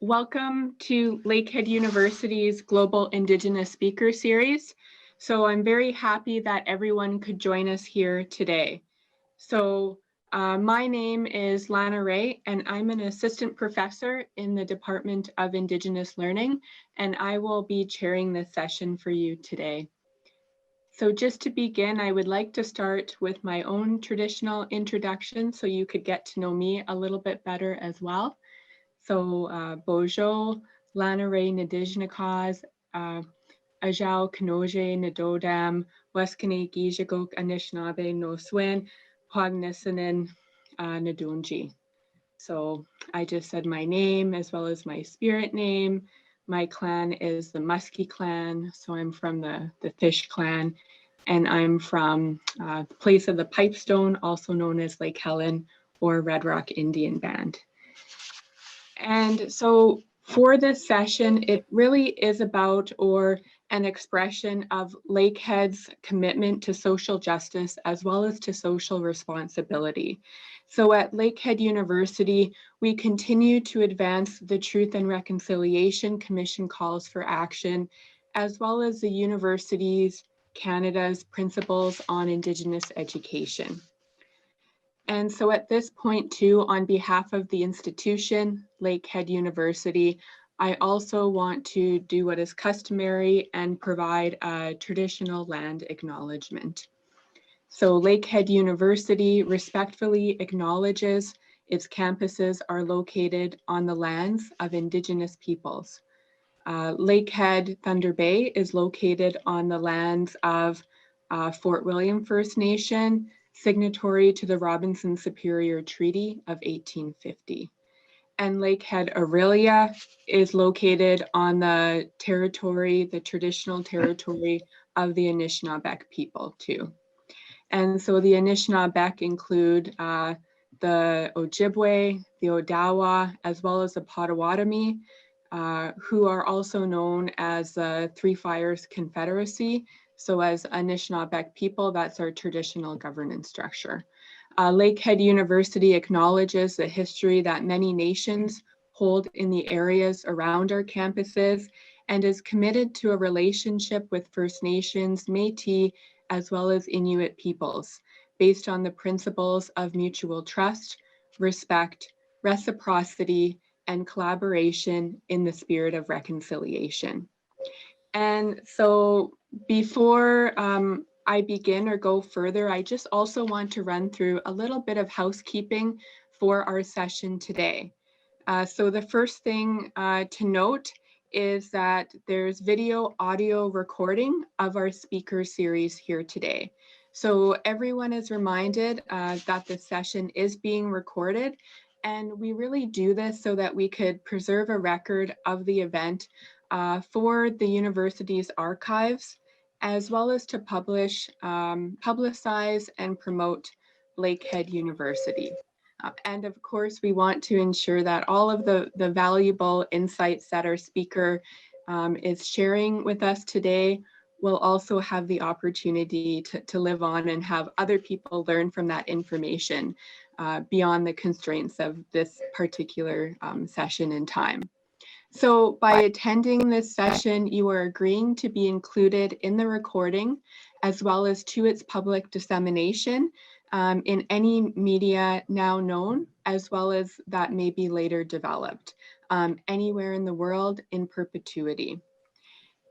Welcome to Lakehead University's Global Indigenous Speaker Series. So I'm very happy that everyone could join us here today. So my name is Lana Ray, and I'm an assistant professor in the Department of Indigenous Learning, and I will be chairing this session for you today. So just to begin, I would like to start with my own traditional introduction so you could get to know me a little bit better as well. So Bojo, Lana Ray Nadijnikaz, Ajao Kanoje Nadodam, Weskane Gijagok Anishinaabe No Swin, Pognisanin Nadunji. So I just said my name as well as my spirit name. My clan is the Muskie clan, so I'm from the Fish clan, and I'm from the place of the Pipestone, also known as Lake Helen or Red Rock Indian Band. And so for this session, it really is about an expression of Lakehead's commitment to social justice as well as to social responsibility. So at Lakehead University, we continue to advance the Truth and Reconciliation Commission calls for action, as well as the University's Canada's principles on Indigenous education. And so at this point too, on behalf of the institution, Lakehead University, I also want to do what is customary and provide a traditional land acknowledgement. So Lakehead University respectfully acknowledges its campuses are located on the lands of Indigenous peoples. Lakehead Thunder Bay is located on the lands of Fort William First Nation, signatory to the Robinson Superior Treaty of 1850. And Lakehead Aurelia is located on the territory, the traditional territory of the Anishinaabeg people too. And so the Anishinaabeg include the Ojibwe, the Odawa, as well as the Potawatomi, who are also known as the Three Fires Confederacy. So as Anishinaabe people, that's our traditional governance structure. Lakehead University acknowledges the history that many nations hold in the areas around our campuses and is committed to a relationship with First Nations, Métis, as well as Inuit peoples, based on the principles of mutual trust, respect, reciprocity, and collaboration in the spirit of reconciliation. And so before I begin or go further, I just also want to run through a little bit of housekeeping for our session today. So the first thing to note is that there's video audio recording of our speaker series here today. So everyone is reminded that the session is being recorded, and we really do this so that we could preserve a record of the event for the university's archives, as well as to publish, publicize, and promote Lakehead University. And of course, we want to ensure that all of the valuable insights that our speaker is sharing with us today will also have the opportunity to live on and have other people learn from that information beyond the constraints of this particular session in time. So by attending this session, you are agreeing to be included in the recording as well as to its public dissemination in any media now known, as well as that may be later developed anywhere in the world in perpetuity.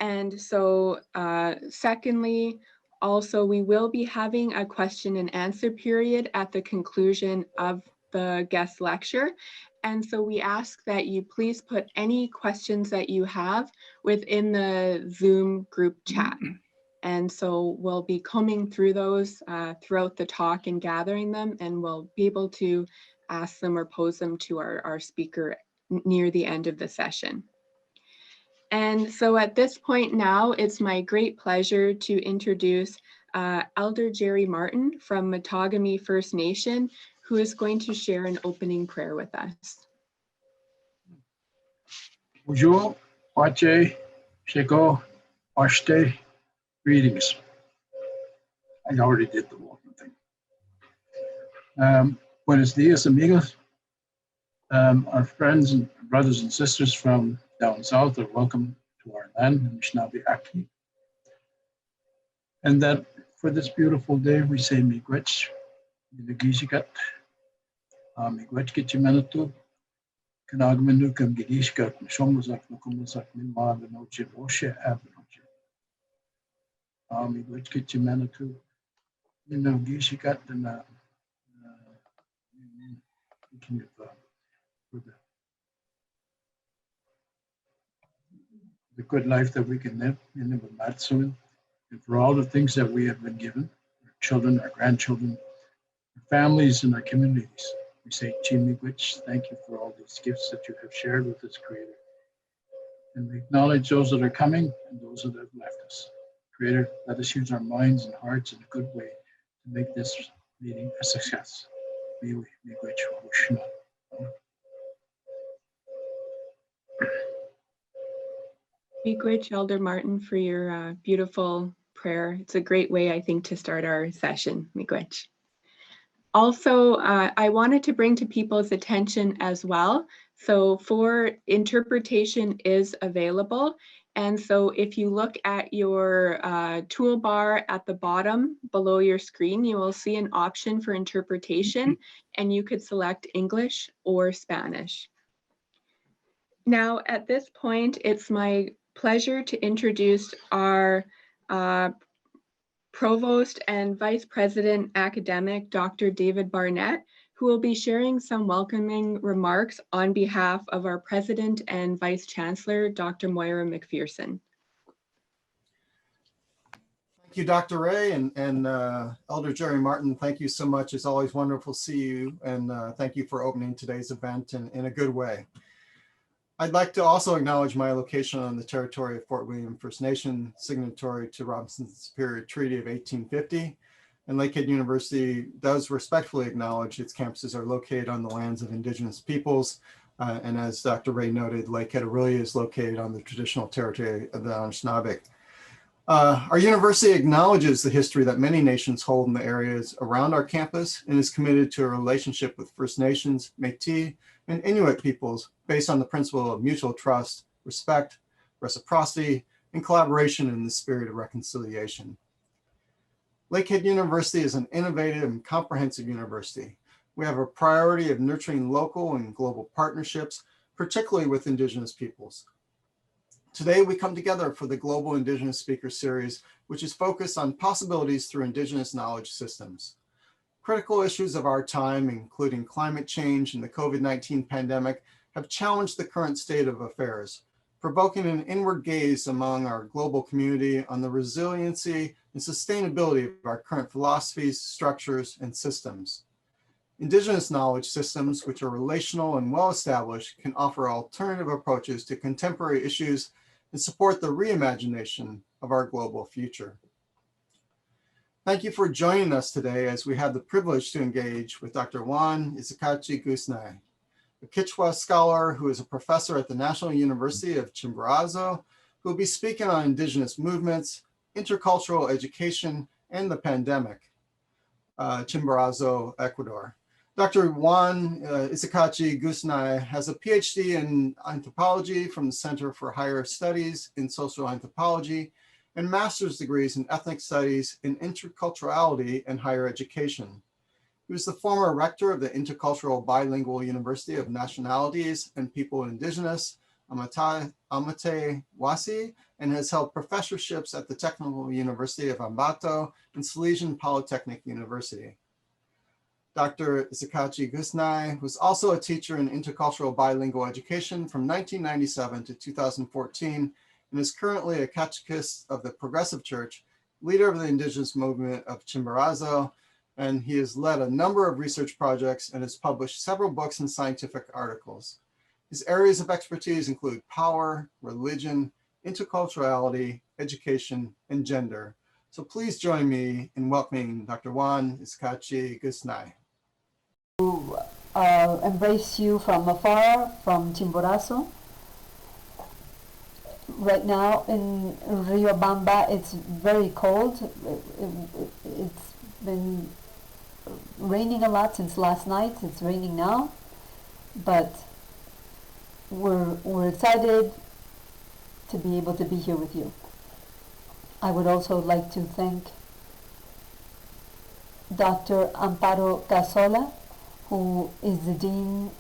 And so secondly, also we will be having a question and answer period at the conclusion of the guest lecture. And so we ask that you please put any questions that you have within the Zoom group chat. And so we'll be combing through those throughout the talk and gathering them, and we'll be able to ask them or pose them to our speaker near the end of the session. And so at this point now, it's my great pleasure to introduce Elder Jerry Martin from Matagami First Nation, who is going to share an opening prayer with us. Bonjour, Wache, Sheko, Ashte, greetings. I already did the welcome thing. Buenos dias, amigos. Our friends and brothers and sisters from down south are welcome to our land, Anishinaabe. And that for this beautiful day, we say miigwech, milagishikat, miigwech kichimanatu, kanagmanu kam gidishkat, mishomuzak, nukumuzak, minma, venoche, oshe, avenoche. Miigwech kichimanatu, minagishikat, and for the good life that we can live in the Matsuin, and for all the things that we have been given, our children, our grandchildren, our families, and our communities. We say, Chimigwich, thank you for all these gifts that you have shared with us, Creator. And we acknowledge those that are coming and those that have left us. Creator, let us use our minds and hearts in a good way to make this meeting a success. Miigwech, Elder Martin, for your beautiful prayer. It's a great way, I think, to start our session. Miigwech. Also, I wanted to bring to people's attention as well. So for interpretation is available. And so if you look at your toolbar at the bottom below your screen, you will see an option for interpretation, and you could select English or Spanish. Now, at this point, it's my pleasure to introduce our Provost and Vice President Academic, Dr. David Barnett, who will be sharing some welcoming remarks on behalf of our President and Vice Chancellor, Dr. Moira McPherson. Thank you, Dr. Ray, and Elder Jerry Martin, thank you so much. It's always wonderful to see you, and thank you for opening today's event in a good way. I'd like to also acknowledge my location on the territory of Fort William First Nation, signatory to Robinson's Superior Treaty of 1850. And Lakehead University does respectfully acknowledge its campuses are located on the lands of Indigenous peoples. And as Dr. Ray noted, Lakehead Aurelia is located on the traditional territory of the Anishinaabe. Our university acknowledges the history that many nations hold in the areas around our campus and is committed to a relationship with First Nations, Métis, and Inuit peoples based on the principle of mutual trust, respect, reciprocity, and collaboration in the spirit of reconciliation. Lakehead University is an innovative and comprehensive university. We have a priority of nurturing local and global partnerships, particularly with Indigenous peoples. Today, we come together for the Global Indigenous Speaker Series, which is focused on possibilities through Indigenous knowledge systems. Critical issues of our time, including climate change and the COVID-19 pandemic, have challenged the current state of affairs, provoking an inward gaze among our global community on the resiliency and sustainability of our current philosophies, structures, and systems. Indigenous knowledge systems, which are relational and well-established, can offer alternative approaches to contemporary issues and support the reimagination of our global future. Thank you for joining us today as we have the privilege to engage with Dr. Juan Illiachi Gusnay, a Kichwa scholar who is a professor at the National University of Chimborazo, who will be speaking on Indigenous movements, intercultural education, and the pandemic, Chimborazo, Ecuador. Dr. Juan Illiachi Gusnay has a PhD in anthropology from the Center for Higher Studies in Social Anthropology and master's degrees in ethnic studies in interculturality and higher education. He was the former rector of the Intercultural Bilingual University of Nationalities and People Indigenous, Amate Wasi, and has held professorships at the Technical University of Ambato and Salesian Polytechnic University. Dr. Illiachi Gusnay was also a teacher in intercultural bilingual education from 1997 to 2014, and is currently a catechist of the Progressive Church, leader of the Indigenous movement of Chimborazo, and he has led a number of research projects and has published several books and scientific articles. His areas of expertise include power, religion, interculturality, education, and gender. So please join me in welcoming Dr. Juan Illiachi Gusnay. Embrace you from afar, from Chimborazo. Right now in Riobamba, it's very cold. It's been raining a lot since last night. It's raining now, but we're excited to be able to be here with you. I would also like to thank Dr. Amparo Casola, who is the Dean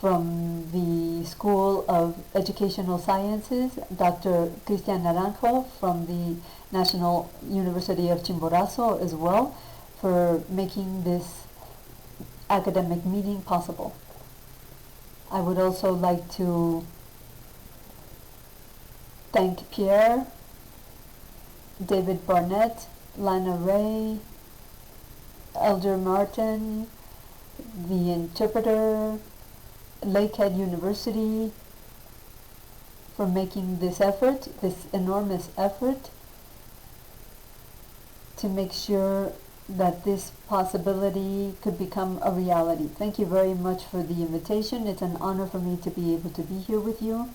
from the School of Educational Sciences, Dr. Cristian Naranjo from the National University of Chimborazo as well, for making this academic meeting possible. I would also like to thank Pierre, David Barnett, Lana Ray, Elder Martin, the interpreter, Lakehead University, for making this effort, this enormous effort, to make sure that this possibility could become a reality. Thank you very much for the invitation. It's an honor for me to be able to be here with you.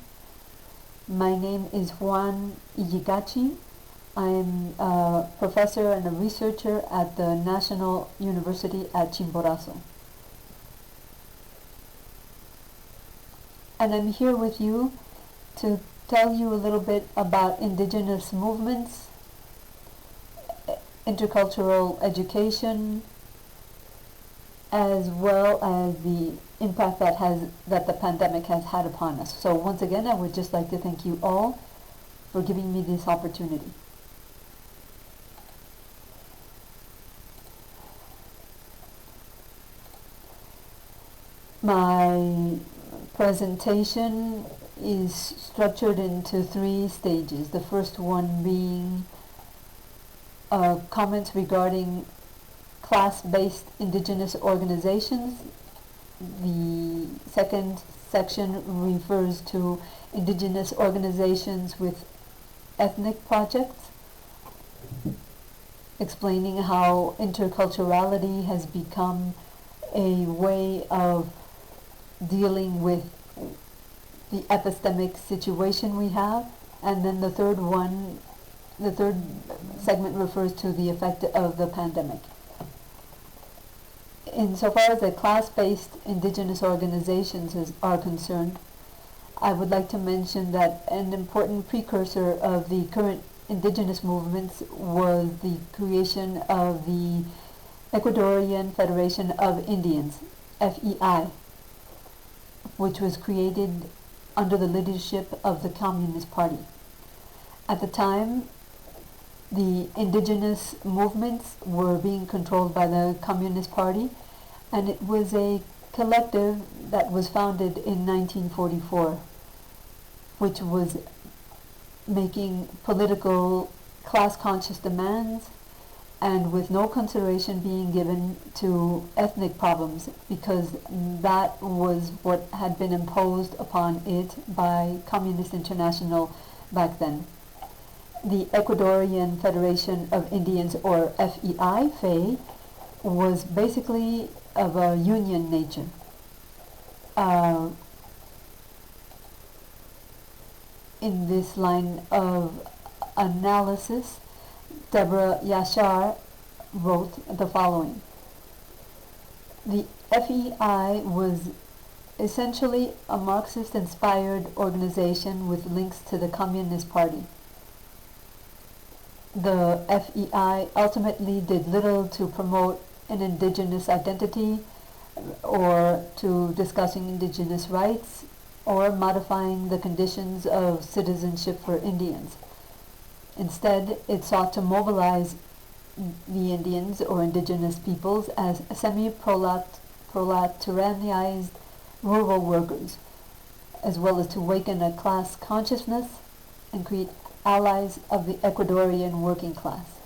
My name is Juan Illiachi. I'm a professor and a researcher at the National University at Chimborazo. And I'm here with you to tell you a little bit about indigenous movements, intercultural education, as well as the impact that the pandemic has had upon us. So once again, I would just like to thank you all for giving me this opportunity. My presentation is structured into 3 stages. The first one being comments regarding class-based indigenous organizations. The second section refers to indigenous organizations with ethnic projects, explaining how interculturality has become a way of dealing with the epistemic situation we have. And then the third segment refers to the effect of the pandemic. Insofar as the class-based indigenous organizations are concerned, I would like to mention that an important precursor of the current indigenous movements was the creation of the Ecuadorian Federation of Indians, FEI, which was created under the leadership of the Communist Party. At the time, the indigenous movements were being controlled by the Communist Party, and it was a collective that was founded in 1944, which was making political class-conscious demands and with no consideration being given to ethnic problems, because that was what had been imposed upon it by Communist International back then. The Ecuadorian Federation of Indians, or FEI, FEI, was basically of a union nature. In this line of analysis, Deborah Yashar wrote the following. The FEI was essentially a Marxist-inspired organization with links to the Communist Party. The FEI ultimately did little to promote an indigenous identity or to discussing indigenous rights or modifying the conditions of citizenship for Indians. Instead, it sought to mobilize the Indians or indigenous peoples as semi-proletarianized rural workers, as well as to awaken a class consciousness and create allies of the Ecuadorian working class.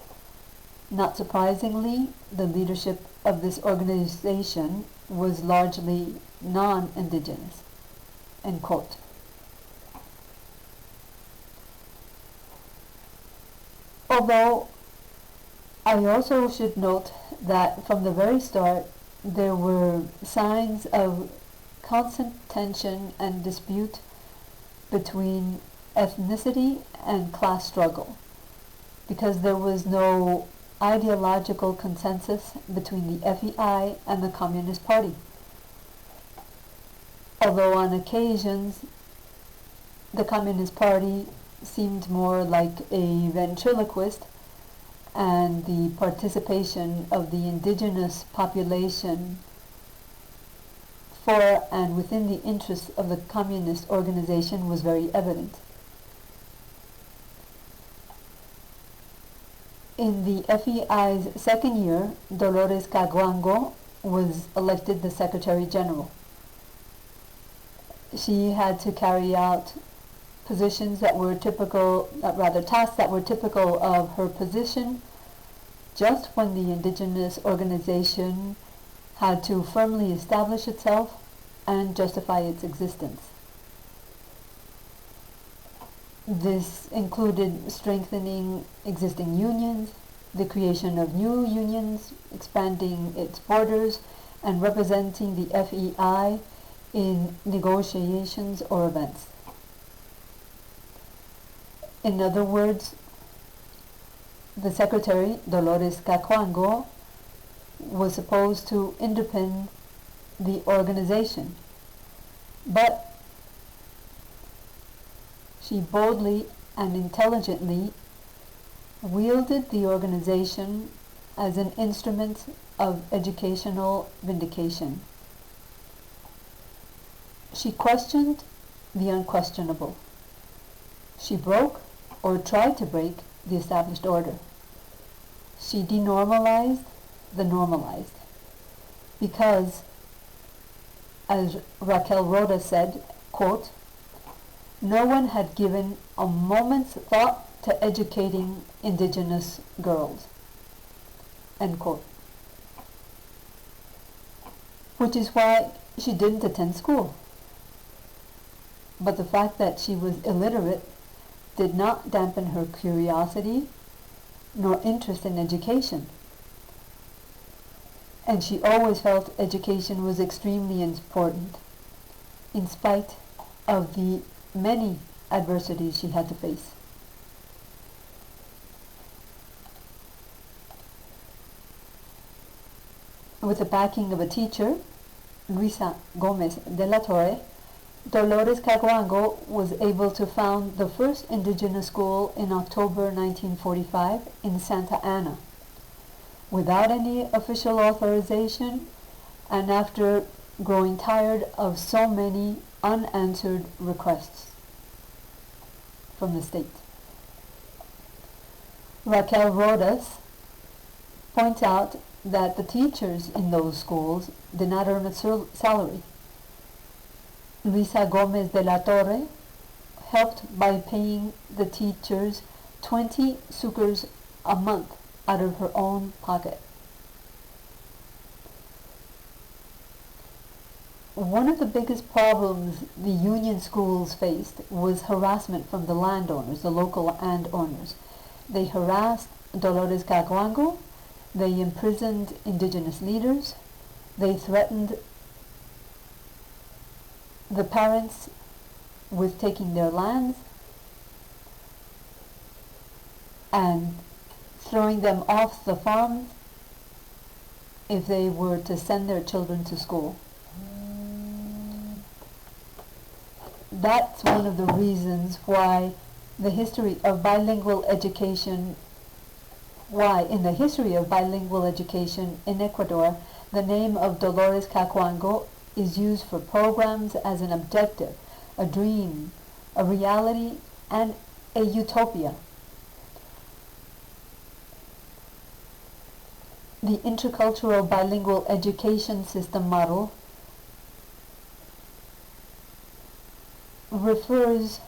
Not surprisingly, the leadership of this organization was largely non-indigenous. End quote. Although I also should note that from the very start there were signs of constant tension and dispute between ethnicity and class struggle, because there was no ideological consensus between the FEI and the Communist Party. Although on occasions the Communist Party seemed more like a ventriloquist, and the participation of the indigenous population for and within the interests of the communist organization was very evident. In the FEI's second year, Dolores Caguango was elected the Secretary General. She had to carry out positions that were typical, tasks that were typical of her position, just when the indigenous organization had to firmly establish itself and justify its existence. This included strengthening existing unions, the creation of new unions, expanding its borders, and representing the FEI in negotiations or events. In other words, the secretary, Dolores Caguango, was supposed to underpin the organization, but she boldly and intelligently wielded the organization as an instrument of educational vindication. She questioned the unquestionable. She broke, or tried to break, the established order. She denormalized the normalized. Because, as Raquel Roda said, quote, "No one had given a moment's thought to educating indigenous girls," end quote. Which is why she didn't attend school. But the fact that she was illiterate did not dampen her curiosity nor interest in education. And she always felt education was extremely important, in spite of the many adversities she had to face. With the backing of a teacher, Luisa Gomez de la Torre, Dolores Caguango was able to found the first indigenous school in October 1945 in Santa Ana, without any official authorization and after growing tired of so many unanswered requests from the state. Raquel Rodas points out that the teachers in those schools did not earn a salary. Luisa Gomez de la Torre helped by paying the teachers 20 sucres a month out of her own pocket. One of the biggest problems the union schools faced was harassment from the landowners, the local landowners. They harassed Dolores Caguango, they imprisoned indigenous leaders, they threatened the parents with taking their lands and throwing them off the farms if they were to send their children to school. That's one of the reasons why in the history of bilingual education in Ecuador, the name of Dolores Caguango is used for programs as an objective, a dream, a reality, and a utopia. The intercultural bilingual education system model refers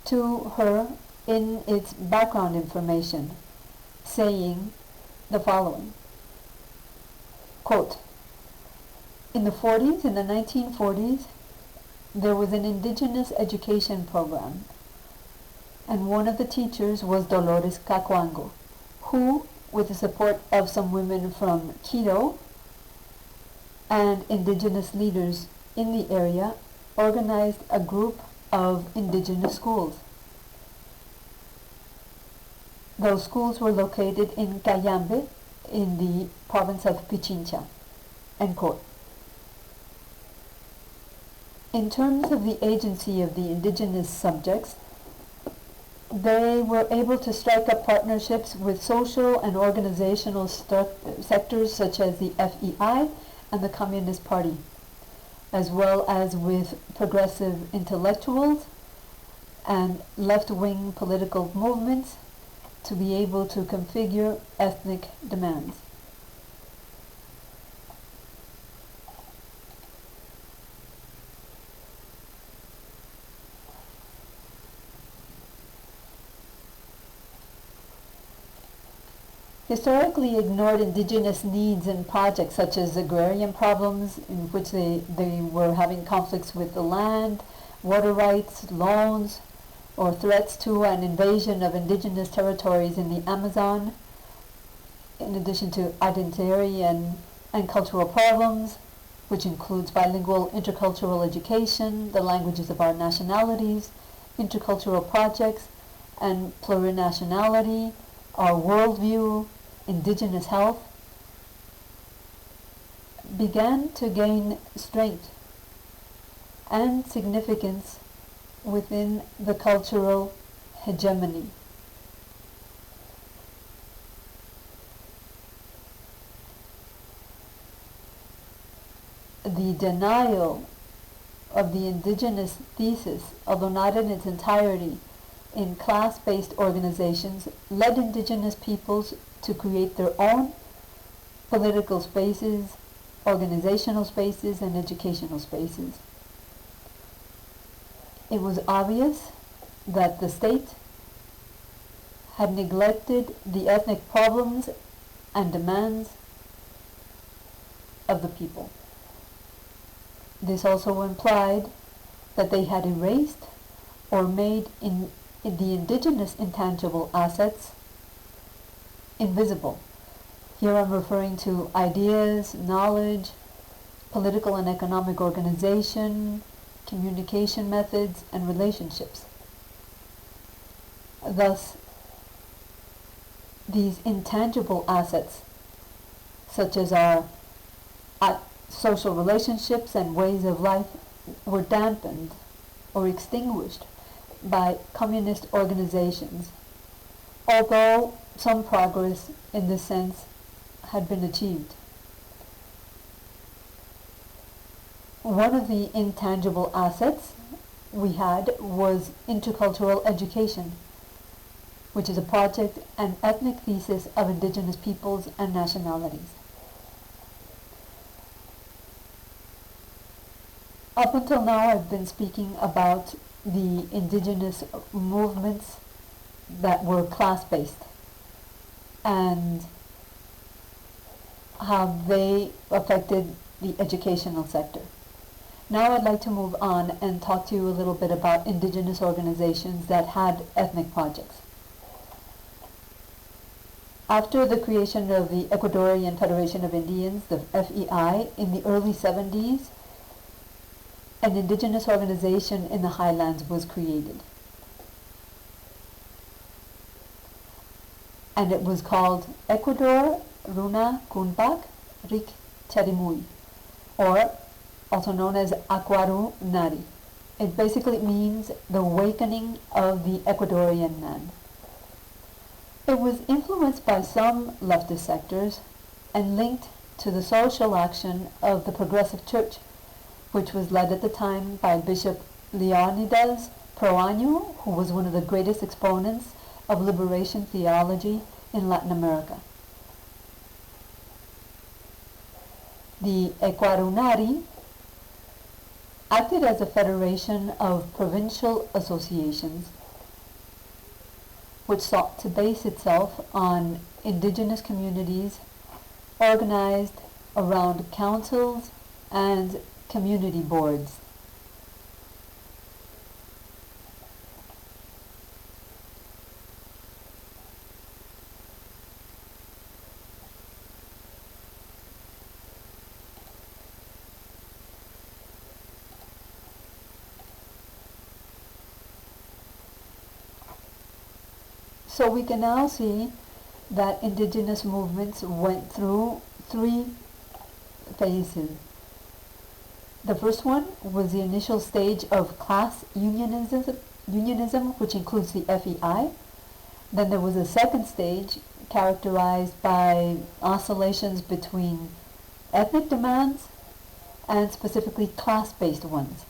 to her in its background information, saying the following, quote, in the 1940s, there was an indigenous education program, and one of the teachers was Dolores Caguango, who, with the support of some women from Quito and indigenous leaders in the area, organized a group of indigenous schools. Those schools were located in Cayambe, in the province of Pichincha, end quote. In terms of the agency of the indigenous subjects, they were able to strike up partnerships with social and organizational sectors such as the FEI and the Communist Party, as well as with progressive intellectuals and left-wing political movements to be able to configure ethnic demands. Historically ignored indigenous needs and projects such as agrarian problems in which they were having conflicts with the land, water rights, loans, or threats to an invasion of indigenous territories in the Amazon, in addition to identity and cultural problems, which includes bilingual intercultural education, the languages of our nationalities, intercultural projects, and plurinationality, our worldview, indigenous health, began to gain strength and significance within the cultural hegemony. The denial of the indigenous thesis, although not in its entirety, in class-based organizations, led indigenous peoples to create their own political spaces, organizational spaces, and educational spaces. It was obvious that the state had neglected the ethnic problems and demands of the people. This also implied that they had erased or made in the indigenous intangible assets invisible. Here I'm referring to ideas, knowledge, political and economic organization, communication methods, and relationships. Thus, these intangible assets, such as our social relationships and ways of life, were dampened or extinguished by communist organizations, although some progress in this sense had been achieved. One of the intangible assets we had was intercultural education, which is a project and ethnic thesis of indigenous peoples and nationalities. Up until now, I've been speaking about the indigenous movements that were class-based and how they affected the educational sector. Now I'd like to move on and talk to you a little bit about indigenous organizations that had ethnic projects. After the creation of the Ecuadorian Federation of Indians, the FEI, in the early 70s, an indigenous organization in the highlands was created. And it was called Ecuador Runa Kunpak Rik Charimui, or also known as Akwaru Nari. It basically means the awakening of the Ecuadorian man. It was influenced by some leftist sectors and linked to the social action of the Progressive Church, which was led at the time by Bishop Leonidas Proaño, who was one of the greatest exponents of liberation theology in Latin America. The Ekwarunari acted as a federation of provincial associations which sought to base itself on indigenous communities organized around councils and community boards. So we can now see that indigenous movements went through three phases. The first one was the initial stage of class unionism, which includes the FEI. Then there was a second stage characterized by oscillations between ethnic demands and specifically class-based ones.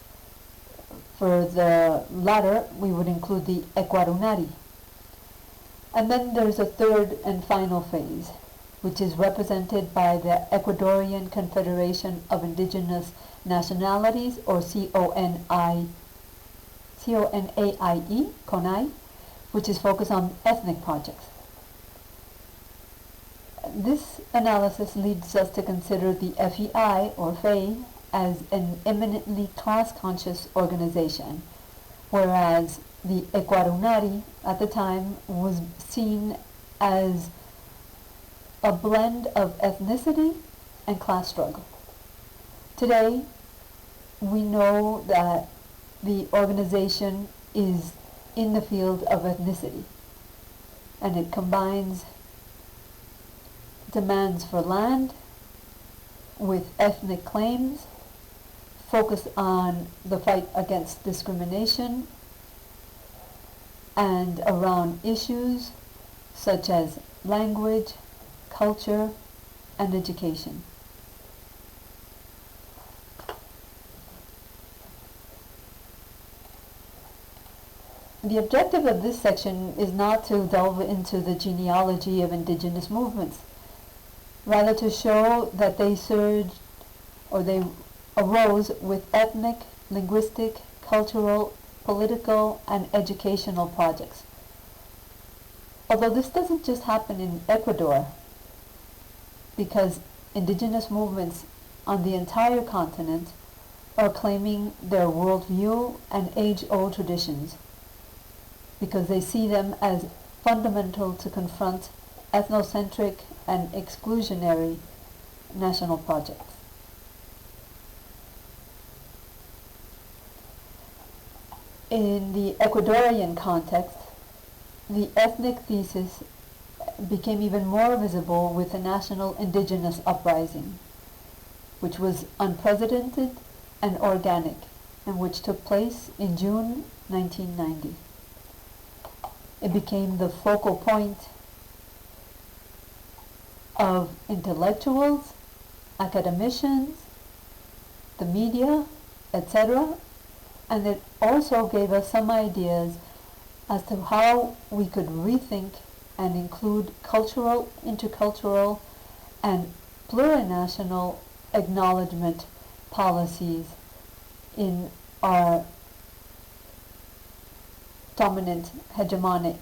For the latter, we would include the Ekwarunari. And then there's a third and final phase, which is represented by the Ecuadorian Confederation of Indigenous Nationalities, or CONAIE, CONAIE, which is focused on ethnic projects. This analysis leads us to consider the FEI, or FEI, as an eminently class-conscious organization, whereas the Ekwarunari at the time was seen as a blend of ethnicity and class struggle. Today, we know that the organization is in the field of ethnicity, and it combines demands for land with ethnic claims, focused on the fight against discrimination and around issues such as language, culture, and education. The objective of this section is not to delve into the genealogy of indigenous movements, rather to show that they surged or they arose with ethnic, linguistic, cultural, political, and educational projects. Although this doesn't just happen in Ecuador, because indigenous movements on the entire continent are claiming their worldview and age-old traditions, because they see them as fundamental to confront ethnocentric and exclusionary national projects. In the Ecuadorian context, the ethnic thesis became even more visible with the National Indigenous Uprising, which was unprecedented and organic, and which took place in June 1990. It became the focal point of intellectuals, academicians, the media, etc., and it also gave us some ideas as to how we could rethink and include cultural, intercultural, and plurinational acknowledgement policies in our dominant, hegemonic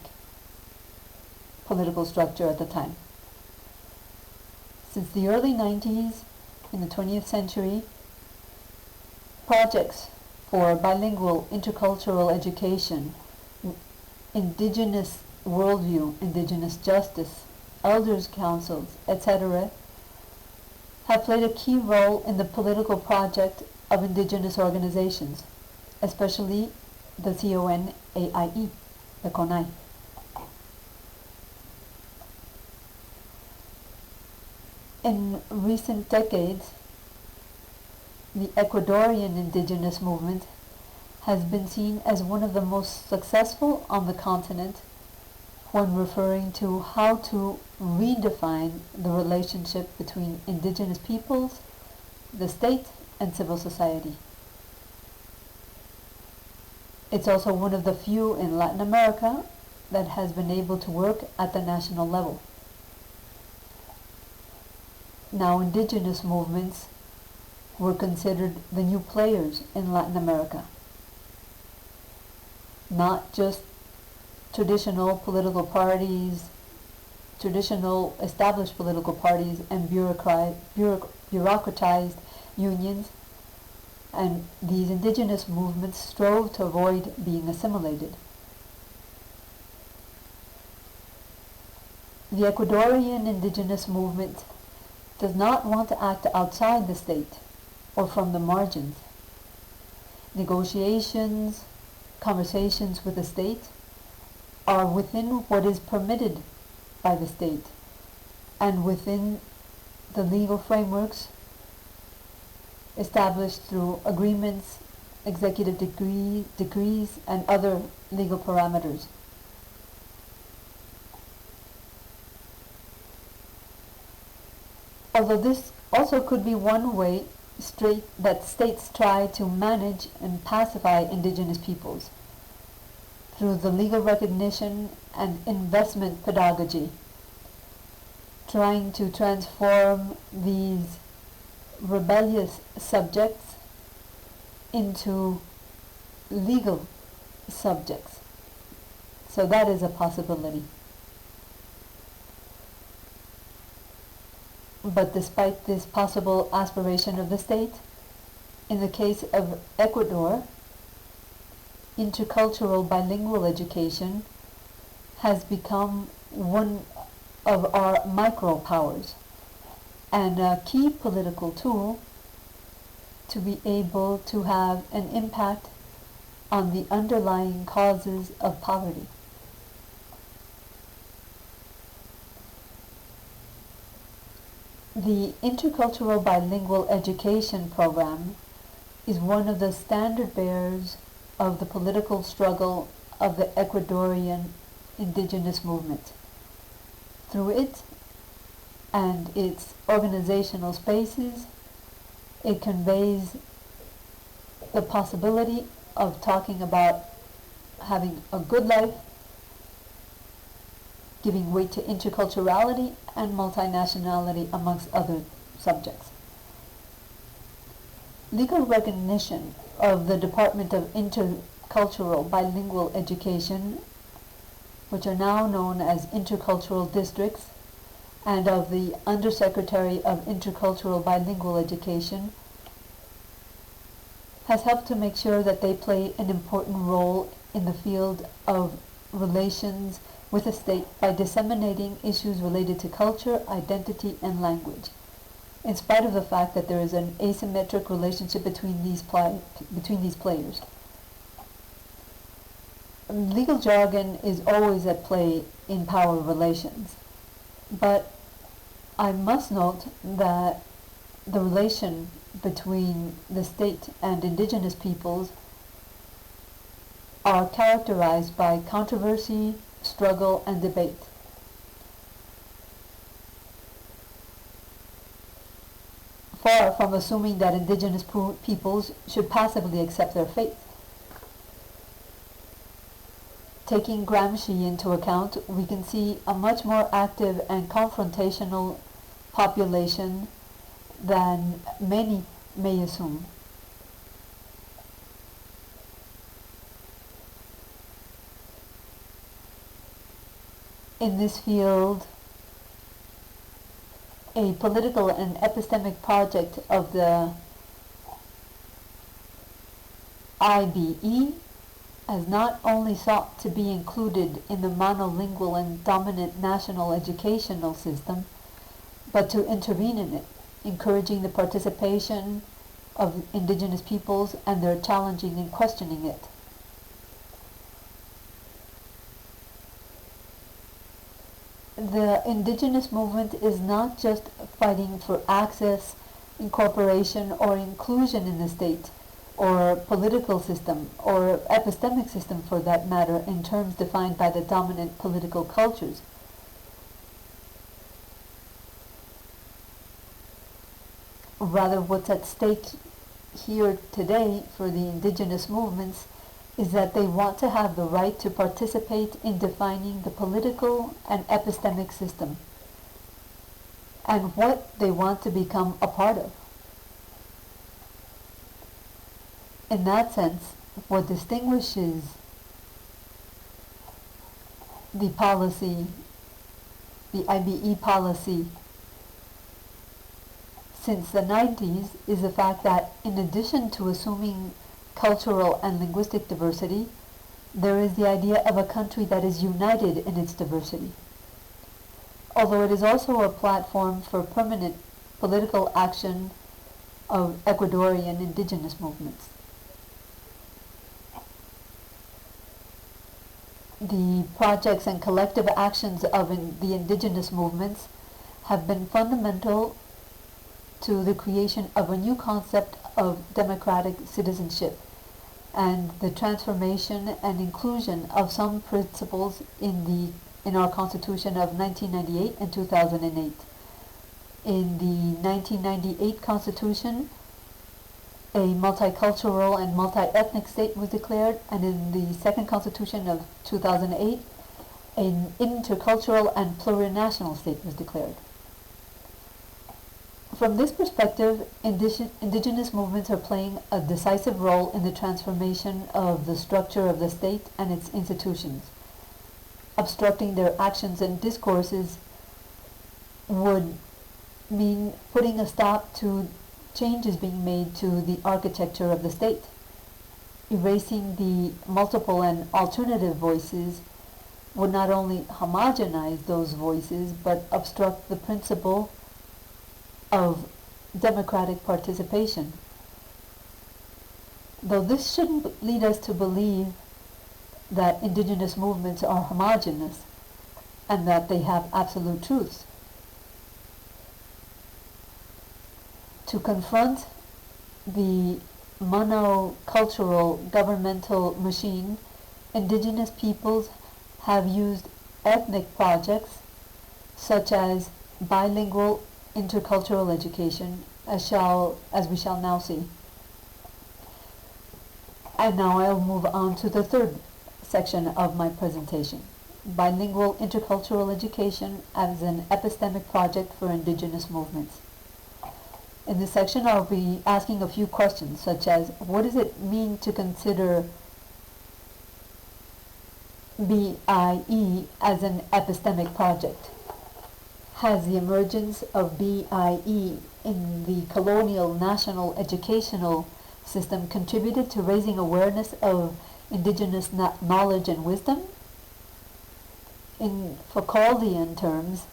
political structure at the time. Since the early 90s, in the 20th century, projects for bilingual intercultural education, indigenous worldview, indigenous justice, elders councils, etc., have played a key role in the political project of indigenous organizations, especially the CONAIE, the CONAI. In recent decades, the Ecuadorian indigenous movement has been seen as one of the most successful on the continent when referring to how to redefine the relationship between indigenous peoples, the state, and civil society. It's also one of the few in Latin America that has been able to work at the national level. Now, indigenous movements were considered the new players in Latin America. Not just traditional political parties, traditional established political parties and bureaucratized unions, and these indigenous movements strove to avoid being assimilated. The Ecuadorian indigenous movement does not want to act outside the state or from the margins. Negotiations, conversations with the state are within what is permitted by the state and within the legal frameworks established through agreements, executive decrees, and other legal parameters. Although this also could be one way that states try to manage and pacify indigenous peoples through the legal recognition and investment pedagogy, trying to transform these rebellious subjects into legal subjects. So that is a possibility. But despite this possible aspiration of the state, in the case of Ecuador, intercultural bilingual education has become one of our micro-powers and a key political tool to be able to have an impact on the underlying causes of poverty. The Intercultural Bilingual Education program is one of the standard bearers of the political struggle of the Ecuadorian indigenous movement. Through it and its organizational spaces, it conveys the possibility of talking about having a good life, giving weight to interculturality and multinationality amongst other subjects. Legal recognition of the Department of Intercultural Bilingual Education, which are now known as intercultural districts, and of the Undersecretary of Intercultural Bilingual Education, has helped to make sure that they play an important role in the field of relations with the state by disseminating issues related to culture, identity, and language, in spite of the fact that there is an asymmetric relationship between these players. Legal jargon is always at play in power relations, but I must note that the relation between the state and indigenous peoples are characterized by controversy, struggle, and debate. Far from assuming that indigenous peoples should passively accept their fate. Taking Gramsci into account, we can see a much more active and confrontational population than many may assume. In this field, a political and epistemic project of the IBE has not only sought to be included in the monolingual and dominant national educational system, but to intervene in it, encouraging the participation of indigenous peoples and their challenging and questioning it. The indigenous movement is not just fighting for access, incorporation, or inclusion in the state, or political system, or epistemic system for that matter, in terms defined by the dominant political cultures. Rather, what's at stake here today for the indigenous movements is that they want to have the right to participate in defining the political and epistemic system and what they want to become a part of. In that sense, what distinguishes the policy, the IBE policy, since the 90s is the fact that in addition to assuming cultural and linguistic diversity, there is the idea of a country that is united in its diversity. Although it is also a platform for permanent political action of Ecuadorian indigenous movements. The projects and collective actions of the indigenous movements have been fundamental to the creation of a new concept of democratic citizenship and the transformation and inclusion of some principles in our Constitution of 1998 and 2008. In the 1998 Constitution, a multicultural and multi-ethnic state was declared, and in the second Constitution of 2008, an intercultural and plurinational state was declared. From this perspective, indigenous movements are playing a decisive role in the transformation of the structure of the state and its institutions. Obstructing their actions and discourses would mean putting a stop to changes being made to the architecture of the state. Erasing the multiple and alternative voices would not only homogenize those voices, but obstruct the principle of democratic participation. Though this shouldn't lead us to believe that indigenous movements are homogeneous and that they have absolute truths. To confront the monocultural governmental machine, indigenous peoples have used ethnic projects such as bilingual intercultural education, as we shall now see. And now I'll move on to the third section of my presentation, bilingual intercultural education as an epistemic project for indigenous movements. In this section, I'll be asking a few questions, such as, what does it mean to consider BIE as an epistemic project? Has the emergence of BIE in the colonial national educational system contributed to raising awareness of indigenous knowledge and wisdom? In Foucauldian terms,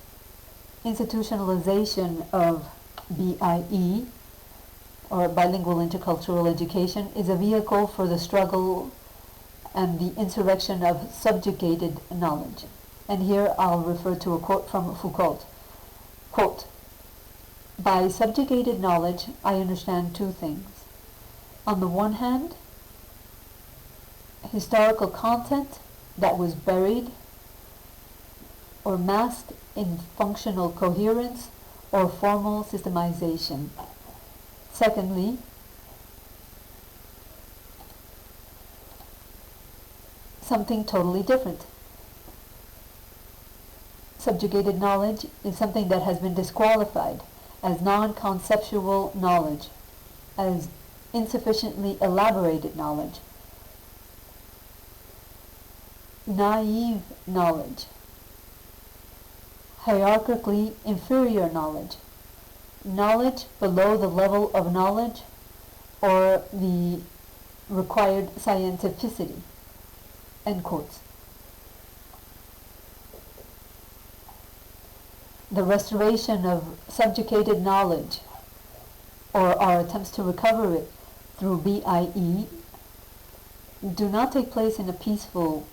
institutionalization of BIE, or bilingual intercultural education, is a vehicle for the struggle and the insurrection of subjugated knowledge. And here I'll refer to a quote from Foucault. Quote, "By subjugated knowledge, I understand two things. On the one hand, historical content that was buried or masked in functional coherence or formal systemization. Secondly, something totally different. Subjugated knowledge is something that has been disqualified as non-conceptual knowledge, as insufficiently elaborated knowledge, naive knowledge, hierarchically inferior knowledge, knowledge below the level of knowledge or the required scientificity." End quotes. The restoration of subjugated knowledge, or our attempts to recover it through BIE, do not take place in a peaceful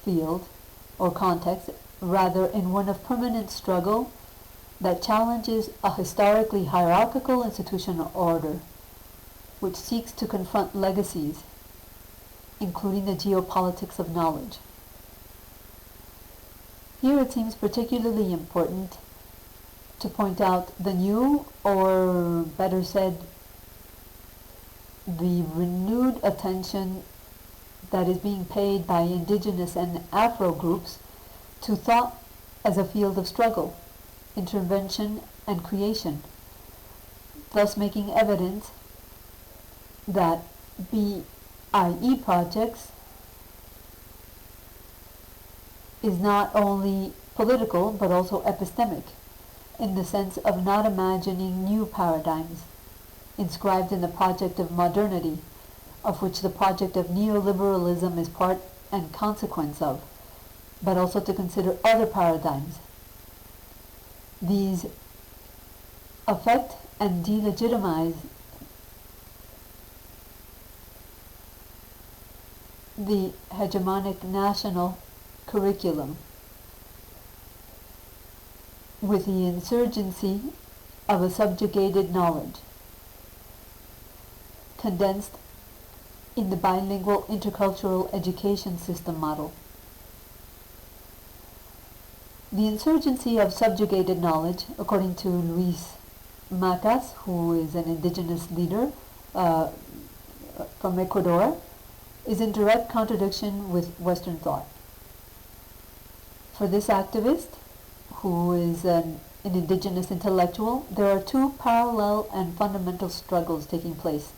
field or context, rather in one of permanent struggle that challenges a historically hierarchical institutional order, which seeks to confront legacies, including the geopolitics of knowledge. Here it seems particularly important to point out the new, or better said, the renewed attention that is being paid by indigenous and Afro groups to thought as a field of struggle, intervention, and creation, thus making evident that BIE projects is not only political but also epistemic, in the sense of not imagining new paradigms inscribed in the project of modernity, of which the project of neoliberalism is part and consequence of, but also to consider other paradigms. These affect and delegitimize the hegemonic national curriculum with the insurgency of a subjugated knowledge. condensed in the bilingual intercultural education system model. The insurgency of subjugated knowledge, according to Luis Macas, who is an indigenous leader from Ecuador, is in direct contradiction with Western thought. For this activist, who is an indigenous intellectual, there are two parallel and fundamental struggles taking place.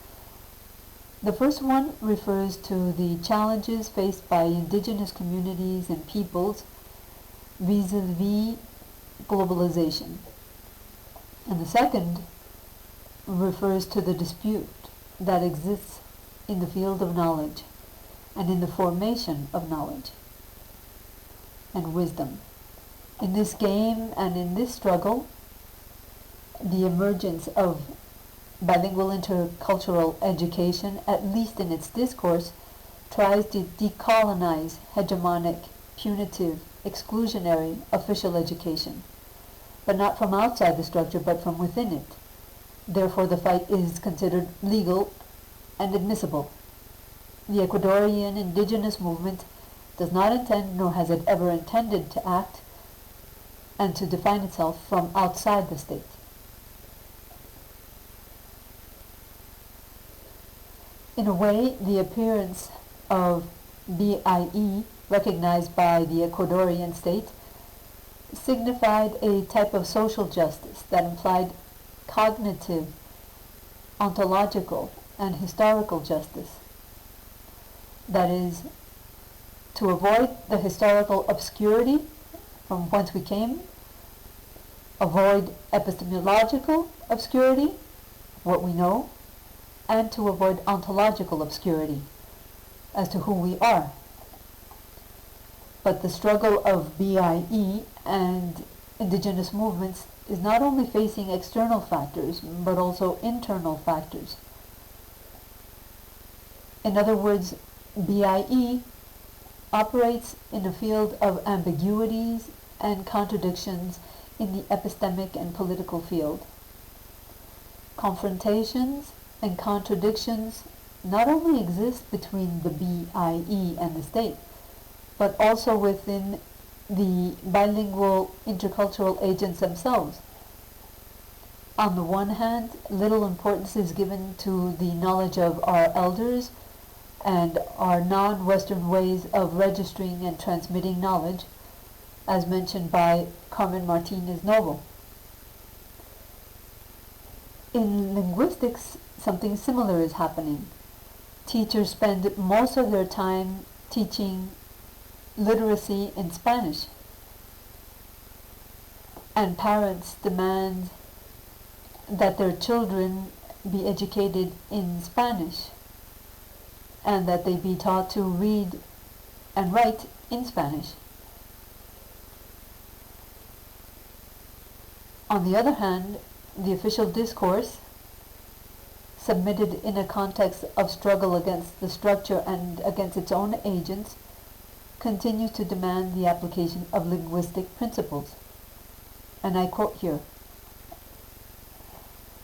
The first one refers to the challenges faced by indigenous communities and peoples vis-a-vis globalization. And the second refers to the dispute that exists in the field of knowledge and in the formation of knowledge and wisdom. In this game and in this struggle, the emergence of bilingual intercultural education, at least in its discourse, tries to decolonize hegemonic, punitive, exclusionary official education, but not from outside the structure, but from within it. Therefore, the fight is considered legal and admissible. The Ecuadorian indigenous movement does not intend, nor has it ever intended, to act and to define itself from outside the state. In a way, the appearance of BIE, recognized by the Ecuadorian state, signified a type of social justice that implied cognitive, ontological, and historical justice. That is, to avoid the historical obscurity from whence we came, avoid epistemological obscurity, what we know, and to avoid ontological obscurity as to who we are. But the struggle of BIE and indigenous movements is not only facing external factors, but also internal factors. In other words, BIE operates in a field of ambiguities and contradictions in the epistemic and political field. Confrontations and contradictions not only exist between the BIE and the state, but also within the bilingual intercultural agents themselves. On the one hand, little importance is given to the knowledge of our elders and our non-Western ways of registering and transmitting knowledge, as mentioned by Carmen Martinez Novo. In linguistics, something similar is happening. Teachers spend most of their time teaching literacy in Spanish, and parents demand that their children be educated in Spanish and that they be taught to read and write in Spanish. On the other hand, the official discourse, submitted in a context of struggle against the structure and against its own agents, continues to demand the application of linguistic principles. And I quote here,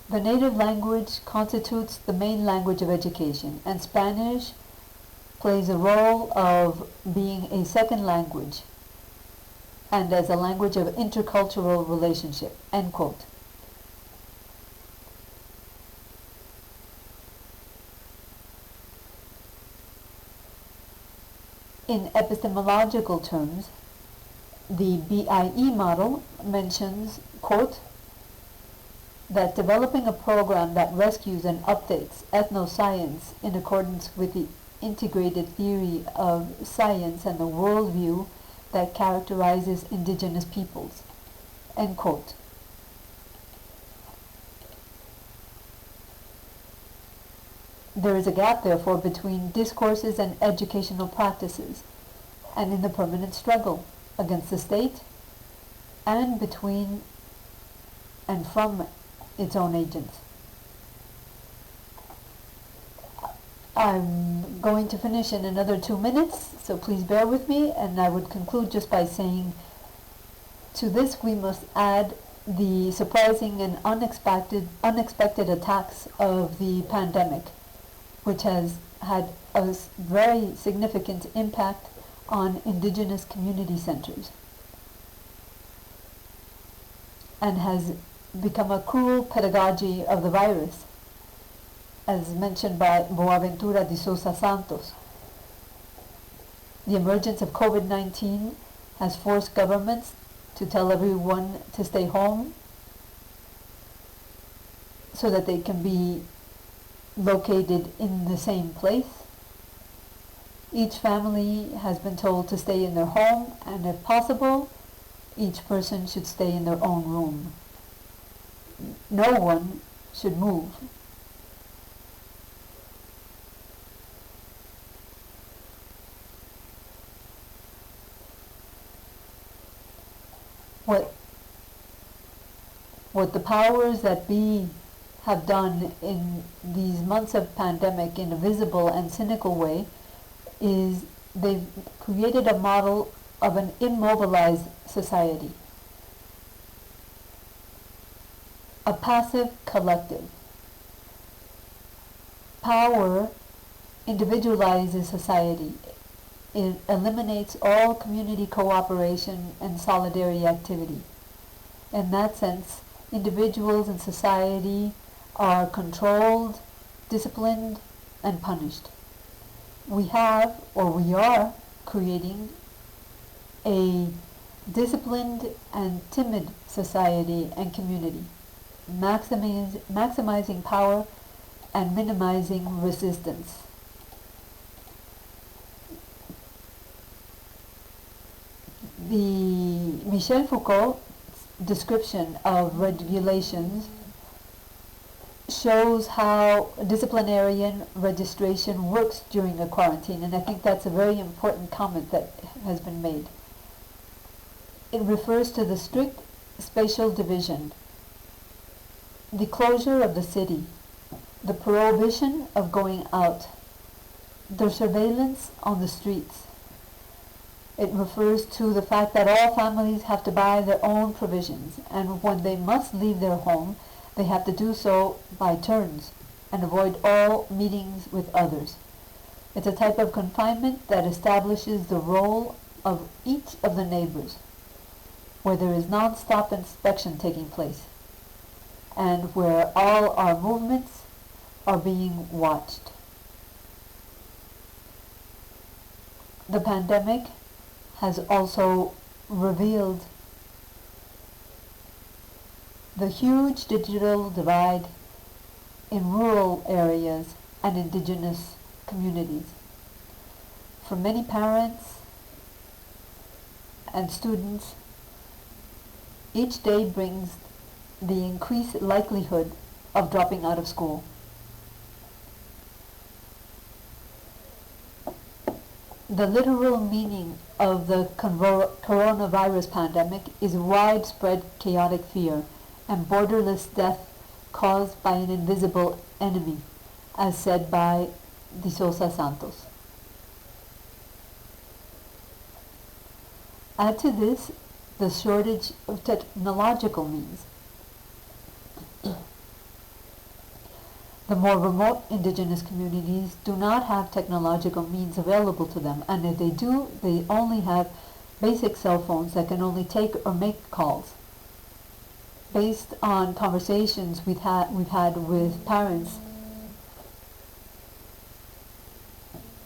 "The native language constitutes the main language of education, and Spanish plays a role of being a second language and as a language of intercultural relationship," end quote. In epistemological terms, the BIE model mentions, quote, that developing a program that rescues and updates ethnoscience in accordance with the integrated theory of science and the worldview that characterizes indigenous peoples, end quote. There is a gap, therefore, between discourses and educational practices, and in the permanent struggle against the state, and between and from its own agents. I'm going to finish in another 2 minutes, so please bear with me, and I would conclude just by saying, to this we must add the surprising and unexpected attacks of the pandemic, which has had a very significant impact on indigenous community centers and has become a cruel pedagogy of the virus, as mentioned by Boaventura de Sousa Santos. The emergence of COVID-19 has forced governments to tell everyone to stay home so that they can be located in the same place. Each family has been told to stay in their home, and if possible, each person should stay in their own room. No one should move. What the powers that be have done in these months of pandemic in a visible and cynical way is they've created a model of an immobilized society, a passive collective. Power individualizes society. It eliminates all community cooperation and solidarity activity. In that sense, individuals in society are controlled, disciplined, and punished. We are creating a disciplined and timid society and community, maximizing power and minimizing resistance. The Michel Foucault's description of regulations shows how disciplinarian registration works during a quarantine, and I think that's a very important comment that has been made. It refers to the strict spatial division, the closure of the city, the prohibition of going out, the surveillance on the streets. It refers to the fact that all families have to buy their own provisions, and when they must leave their home, they have to do so by turns and avoid all meetings with others. It's a type of confinement that establishes the role of each of the neighbors, where there is non-stop inspection taking place, and where all our movements are being watched. The pandemic has also revealed the huge digital divide in rural areas and indigenous communities. For many parents and students, each day brings the increased likelihood of dropping out of school. The literal meaning of the coronavirus pandemic is widespread chaotic fear and borderless death caused by an invisible enemy, as said by De Sousa Santos. Add to this the shortage of technological means. The more remote indigenous communities do not have technological means available to them, and if they do, they only have basic cell phones that can only take or make calls. Based on conversations we've had with parents,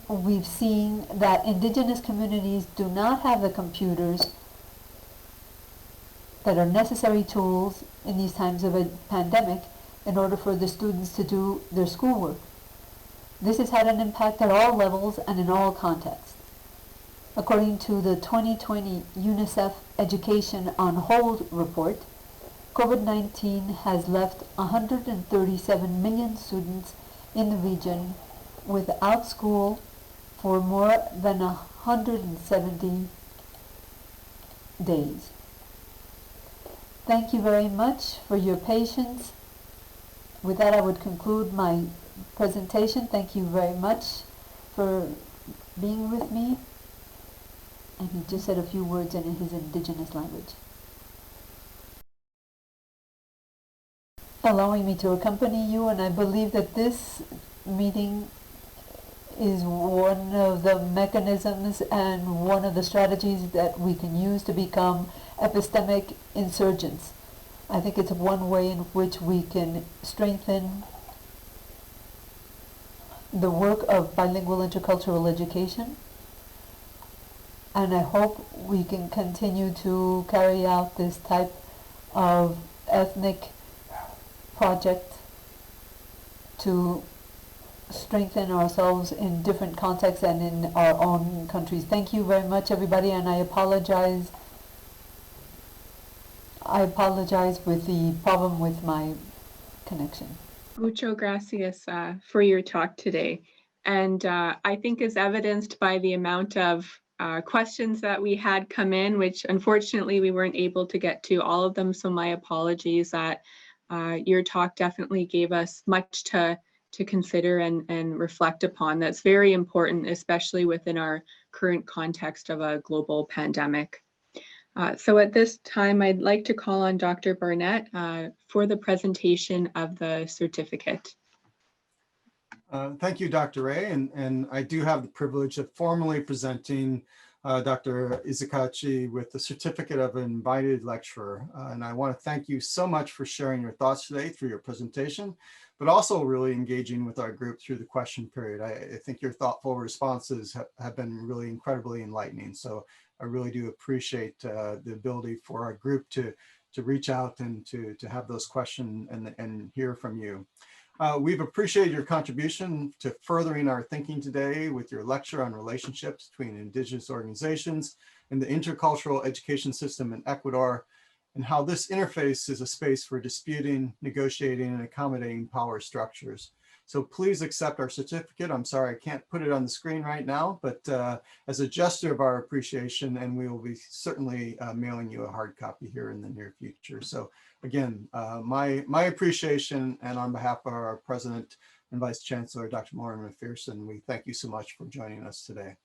we've seen that indigenous communities do not have the computers that are necessary tools in these times of a pandemic in order for the students to do their schoolwork. This has had an impact at all levels and in all contexts. According to the 2020 UNICEF Education on Hold report, COVID-19 has left 137 million students in the region without school for more than 170 days. Thank you very much for your patience. With that, I would conclude my presentation. Thank you very much for being with me. And he just said a few words in his indigenous language, allowing me to accompany you, and I believe that this meeting is one of the mechanisms and one of the strategies that we can use to become epistemic insurgents. I think it's one way in which we can strengthen the work of bilingual intercultural education, and I hope we can continue to carry out this type of ethnic project to strengthen ourselves in different contexts and in our own countries. Thank you very much, everybody, and I apologize with the problem with my connection. Mucho gracias for your talk today. And I think is evidenced by the amount of questions that we had come in, which unfortunately we weren't able to get to all of them. So my apologies. That your talk definitely gave us much to consider and reflect upon. That's very important, especially within our current context of a global pandemic. So at this time, I'd like to call on Dr. Barnett for the presentation of the certificate. Thank you, Dr. Ray, and I do have the privilege of formally presenting Dr. Illiachi with the certificate of invited lecturer. And I want to thank you so much for sharing your thoughts today through your presentation, but also really engaging with our group through the question period. I think your thoughtful responses have been really incredibly enlightening. So I really do appreciate the ability for our group to reach out and to have those questions and hear from you. We've appreciated your contribution to furthering our thinking today with your lecture on relationships between Indigenous organizations and the intercultural education system in Ecuador, and how this interface is a space for disputing, negotiating, and accommodating power structures. So please accept our certificate. I'm sorry I can't put it on the screen right now, but as a gesture of our appreciation, and we will be certainly mailing you a hard copy here in the near future. So again, my appreciation, and on behalf of our President and Vice Chancellor, Dr. Maureen McPherson, we thank you so much for joining us today.